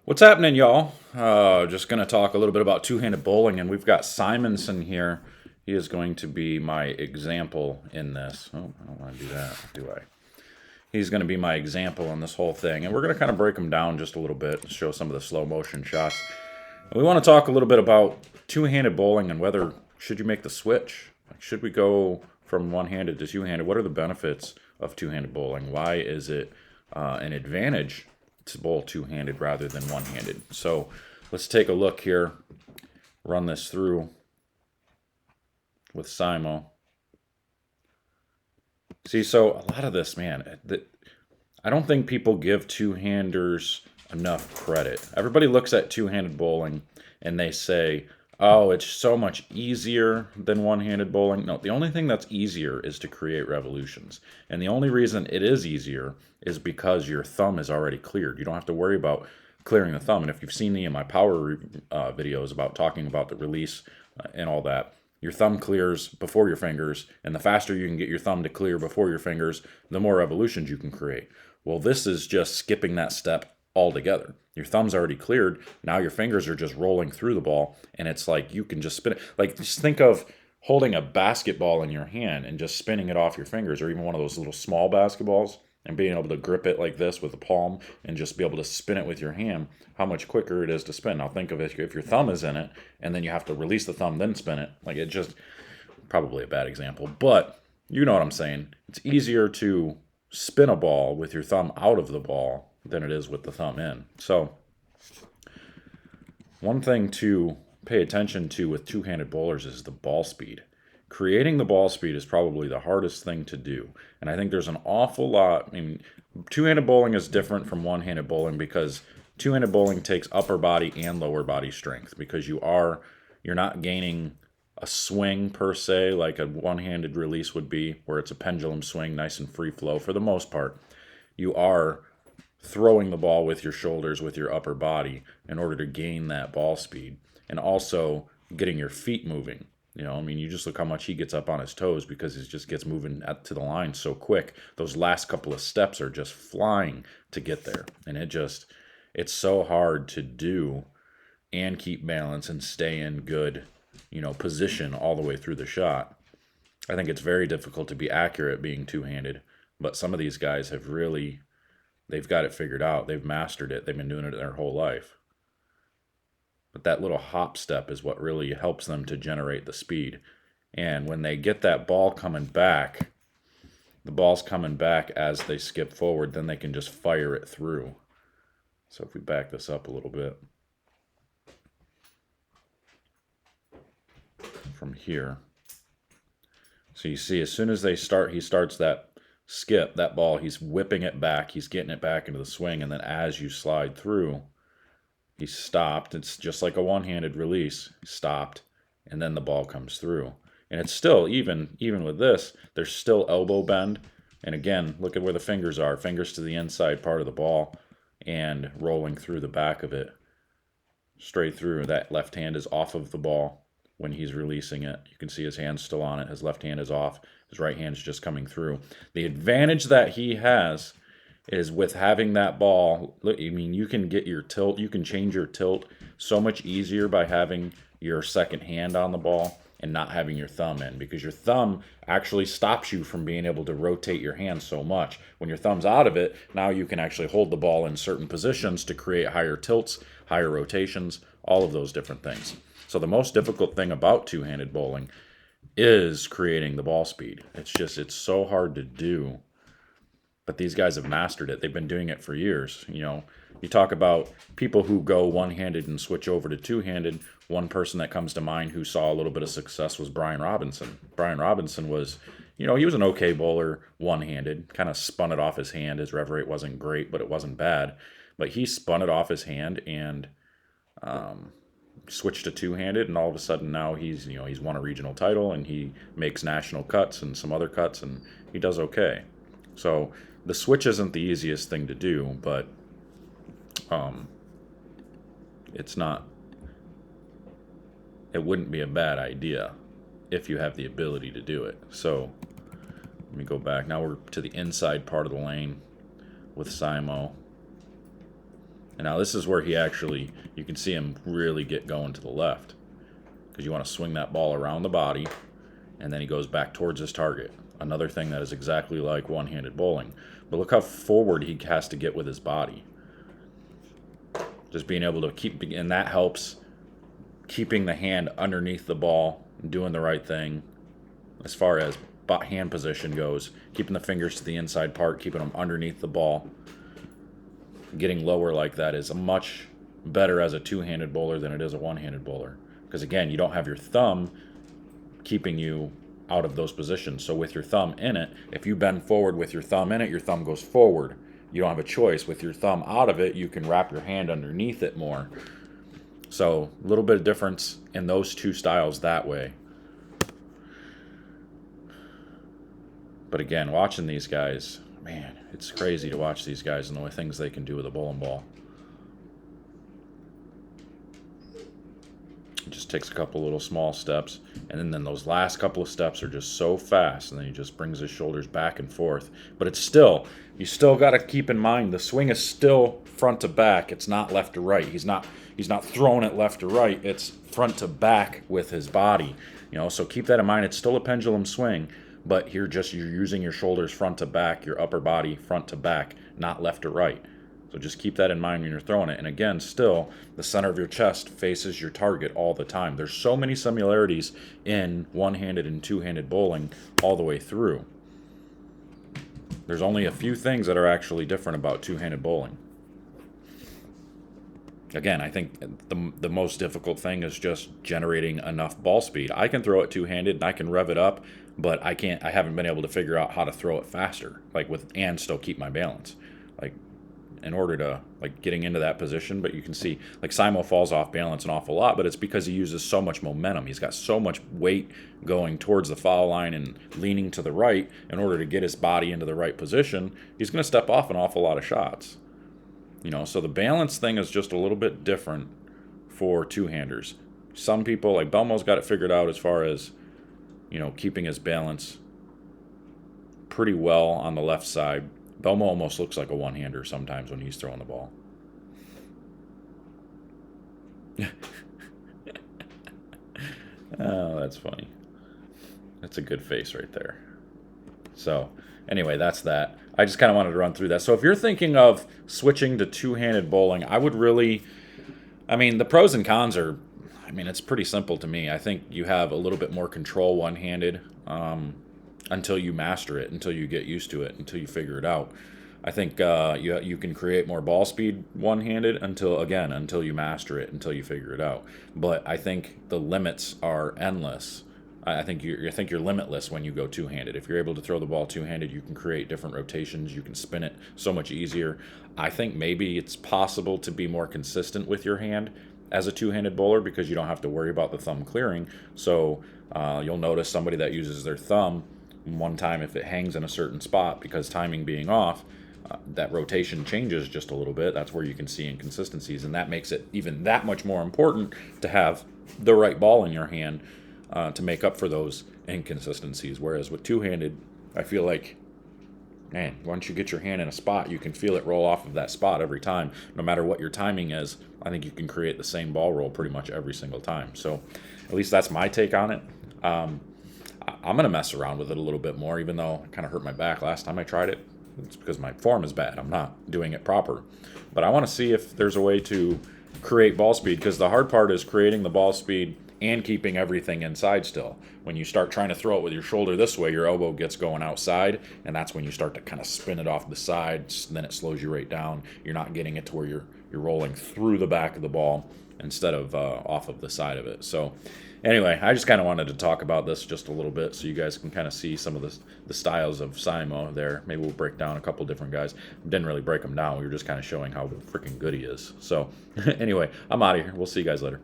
What's happening, y'all? Just going to talk a little bit about two-handed bowling, and we've got Simonson here. He is going to be my example in this. Oh, I don't want to do that, do I? He's going to be my example in this whole thing, and we're going to kind of break him down just a little bit, show some of the slow motion shots. And we want to talk a little bit about two-handed bowling and whether should you make the switch? Should we go from one-handed to two-handed? What are the benefits of two-handed bowling? Why is it an advantage to bowl two-handed rather than one-handed? So let's take a look here, run this through with Simo. See, so a lot of this, man, I don't think people give two-handers enough credit. Everybody looks at two-handed bowling and they say, oh, it's so much easier than one-handed bowling. No, the only thing that's easier is to create revolutions. And the only reason it is easier is because your thumb is already cleared. You don't have to worry about clearing the thumb. And if you've seen any of my power videos about talking about the release and all that, your thumb clears before your fingers, and the faster you can get your thumb to clear before your fingers, the more revolutions you can create. Well, this is just skipping that step altogether. Your thumb's already cleared. Now your fingers are just rolling through the ball, and it's like you can just spin it. Like, just think of holding a basketball in your hand and just spinning it off your fingers, or even one of those little small basketballs, and being able to grip it like this with the palm and just be able to spin it with your hand, how much quicker it is to spin. Now think of it if your thumb is in it, and then you have to release the thumb, then spin it. Like, it just, probably a bad example, but you know what I'm saying. It's easier to spin a ball with your thumb out of the ball than it is with the thumb in. So one thing to pay attention to with two-handed bowlers is the ball speed. Creating the ball speed is probably the hardest thing to do. And I think there's an awful lot. I mean, two-handed bowling is different from one-handed bowling because two-handed bowling takes upper body and lower body strength, because you're not gaining a swing per se like a one-handed release would be, where it's a pendulum swing, nice and free flow for the most part. You are throwing the ball with your shoulders, with your upper body, in order to gain that ball speed, and also getting your feet moving. I mean, you just look how much he gets up on his toes because he just gets moving to the line so quick. Those last couple of steps are just flying to get there. And it's so hard to do and keep balance and stay in good, position all the way through the shot. I think it's very difficult to be accurate being two-handed, but some of these guys they've got it figured out. They've mastered it. They've been doing it their whole life. But that little hop step is what really helps them to generate the speed. And when they get that ball coming back, the ball's coming back as they skip forward, then they can just fire it through. So if we back this up a little bit from here. So you see, as soon as he starts that skip, that ball, he's whipping it back, he's getting it back into the swing, and then as you slide through, he stopped. It's just like a one-handed release. He stopped, and then the ball comes through. And it's still, even with this, there's still elbow bend. And again, look at where the fingers are. Fingers to the inside part of the ball and rolling through the back of it. Straight through. That left hand is off of the ball when he's releasing it. You can see his hand's still on it. His left hand is off. His right hand's just coming through. The advantage that he has is with having that ball. Look, I mean, you can get your tilt, you can change your tilt so much easier by having your second hand on the ball and not having your thumb in, because your thumb actually stops you from being able to rotate your hand so much. When your thumb's out of it, now you can actually hold the ball in certain positions to create higher tilts, higher rotations, all of those different things. So the most difficult thing about two-handed bowling is creating the ball speed. It's so hard to do. But these guys have mastered it. They've been doing it for years. You talk about people who go one-handed and switch over to two-handed. One person that comes to mind who saw a little bit of success was Brian Robinson. Brian Robinson was, he was an okay bowler one-handed, kind of spun it off his hand. His rev rate wasn't great, but it wasn't bad. But he spun it off his hand and switched to two-handed, and all of a sudden now he's won a regional title, and he makes national cuts and some other cuts, and he does okay. So the switch isn't the easiest thing to do, but it wouldn't be a bad idea if you have the ability to do it. So let me go back. Now we're to the inside part of the lane with Simo. And now this is where he actually, you can see him really get going to the left. Because you want to swing that ball around the body, and then he goes back towards his target. Another thing that is exactly like one-handed bowling. But look how forward he has to get with his body. Just being able to keep, and that helps keeping the hand underneath the ball and doing the right thing as far as hand position goes. Keeping the fingers to the inside part, keeping them underneath the ball. Getting lower like that is much better as a two-handed bowler than it is a one-handed bowler. Because again, you don't have your thumb keeping you out of those positions. So with your thumb in it, if you bend forward with your thumb in it, your thumb goes forward. You don't have a choice. With your thumb out of it, you can wrap your hand underneath it more. So a little bit of difference in those two styles that way. But again, watching these guys, man, it's crazy to watch these guys and the things they can do with a bowling ball. It just takes a couple little small steps, and then those last couple of steps are just so fast, and then he just brings his shoulders back and forth. But it's still, you still got to keep in mind, the swing is still front to back. It's not left to right. He's not throwing it left to right. It's front to back with his body. So keep that in mind. It's still a pendulum swing, but you're using your shoulders front to back, your upper body front to back, not left to right. So just keep that in mind when you're throwing it. And again, still, the center of your chest faces your target all the time. There's so many similarities in one-handed and two-handed bowling all the way through. There's only a few things that are actually different about two-handed bowling. Again, I think the most difficult thing is just generating enough ball speed. I can throw it two-handed and I can rev it up, but I haven't been able to figure out how to throw it faster, and still keep my balance. In order to getting into that position. But you can see Simo falls off balance an awful lot, but it's because he uses so much momentum. He's got so much weight going towards the foul line and leaning to the right in order to get his body into the right position. He's going to step off an awful lot of shots. So the balance thing is just a little bit different for two-handers. Some people, like Belmo's got it figured out as far as, keeping his balance pretty well on the left side. Belmo almost looks like a one-hander sometimes when he's throwing the ball. Oh, that's funny. That's a good face right there. So, anyway, that's that. I just kind of wanted to run through that. So if you're thinking of switching to two-handed bowling, I would really... the pros and cons are... it's pretty simple to me. I think you have a little bit more control one-handed. Until you master it, until you get used to it, until you figure it out. I think you can create more ball speed one-handed until you master it, until you figure it out. But I think the limits are endless. I think you're limitless when you go two-handed. If you're able to throw the ball two-handed, you can create different rotations. You can spin it so much easier. I think maybe it's possible to be more consistent with your hand as a two-handed bowler because you don't have to worry about the thumb clearing. So you'll notice somebody that uses their thumb one time, if it hangs in a certain spot because timing being off, that rotation changes just a little bit. That's where you can see inconsistencies, and that makes it even that much more important to have the right ball in your hand to make up for those inconsistencies. Whereas with two-handed, I feel like, man, once you get your hand in a spot, you can feel it roll off of that spot every time. No matter what your timing is, I think you can create the same ball roll pretty much every single time. So at least that's my take on it. I'm going to mess around with it a little bit more, even though it kind of hurt my back last time I tried it. It's because my form is bad. I'm not doing it proper. But I want to see if there's a way to create ball speed, because the hard part is creating the ball speed and keeping everything inside still. When you start trying to throw it with your shoulder this way, your elbow gets going outside, and that's when you start to kind of spin it off the side. Then it slows you right down. You're not getting it to where you're rolling through the back of the ball instead of off of the side of it. So anyway, I just kind of wanted to talk about this just a little bit so you guys can kind of see some of the styles of Simo there. Maybe we'll break down a couple different guys. Didn't really break them down. We were just kind of showing how freaking good he is. So anyway, I'm out of here. We'll see you guys later.